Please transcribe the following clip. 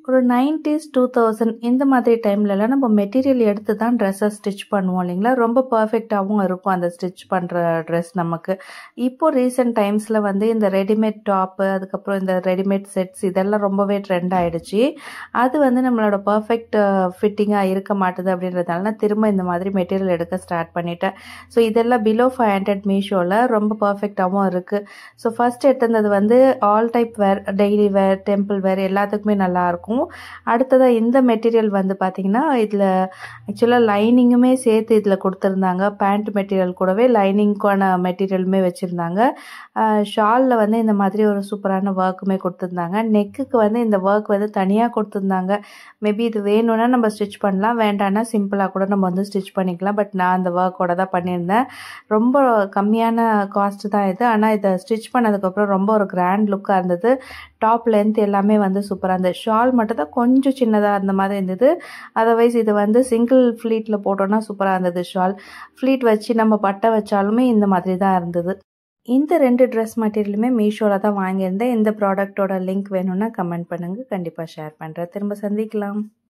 ஒரு 90s 2000 இந்த மாதிரி டைம்லலாம் நம்ம மெட்டீரியல் எடுத்து தான் ட்ரெஸ்ஸை ஸ்டிச் பண்ணுவோம் இல்லைங்களா? ரொம்ப பர்ஃபெக்டாகவும் இருக்கும் அந்த ஸ்டிச் பண்ணுற ட்ரெஸ் நமக்கு. இப்போ ரீசெண்ட் டைம்ஸில் வந்து இந்த ரெடிமேட் டாப்பு, அதுக்கப்புறம் இந்த ரெடிமேட் செட்ஸ் இதெல்லாம் ரொம்பவே ட்ரெண்ட் ஆகிடுச்சு. அது வந்து நம்மளோட பர்ஃபெக்ட் ஃபிட்டிங்காக இருக்க மாட்டுது அப்படின்றதால நான் திரும்ப இந்த மாதிரி மெட்டீரியல் எடுக்க ஸ்டார்ட் பண்ணிட்டேன். ஸோ இதெல்லாம் பிலோ 500 மீஷோவில் ரொம்ப பர்ஃபெக்டாகவும் இருக்குது. ஸோ ஃபர்ஸ்ட் எடுத்தது வந்து ஆல் டைப் வேர், டெய்லி வேர், டெம்பிள் வேர் எல்லாத்துக்குமே நல்லாயிருக்கும். அடுத்ததாக இந்த மெட்டீரியல் வந்து பார்த்திங்கன்னா இதில் ஆக்சுவலாக லைனிங்குமே சேர்த்து இதில் கொடுத்துருந்தாங்க. பேண்ட் மெட்டீரியல் கூடவே லைனிங்க்கான மெட்டீரியலுமே வச்சுருந்தாங்க. ஷாலில் வந்து இந்த மாதிரி ஒரு சூப்பரான ஒர்க்குமே கொடுத்துருந்தாங்க. நெக்குக்கு வந்து இந்த ஒர்க் வந்து தனியாக கொடுத்துருந்தாங்க. மேபி இது வேணும்னா நம்ம ஸ்டிச் பண்ணலாம், வேண்டான்னா சிம்பிளாக கூட நம்ம வந்து ஸ்டிச் பண்ணிக்கலாம். பட் நான் அந்த ஒர்க்கோட தான் பண்ணியிருந்தேன். ரொம்ப கம்மியான காஸ்ட்டு தான் இது. ஆனால் இதை ஸ்டிச் பண்ணதுக்கப்புறம் ரொம்ப ஒரு கிராண்ட் லுக்காக இருந்தது. டாப் லென்த் எல்லாமே வந்து சூப்பராக இருந்தது. ஷால் மட்டும் தான் கொஞ்சம் சின்னதாக இருந்த மாதிரி இருந்தது. அதர்வைஸ் இது வந்து சிங்கிள் ஃப்ளீட்டில் போட்டோன்னா சூப்பராக இருந்தது ஷால். ஃப்ளீட் வச்சு நம்ம பட்டை வச்சாலுமே இந்த மாதிரி தான் இருந்தது. இந்த 2 ட்ரெஸ் மெட்டீரியலுமே மீஷோவில் தான் வாங்கியிருந்தேன். இந்த ப்ராடக்டோட லிங்க் வேணும்னா கமெண்ட் பண்ணுங்கள், கண்டிப்பாக ஷேர் பண்ணுறேன். திரும்ப சந்திக்கலாம்.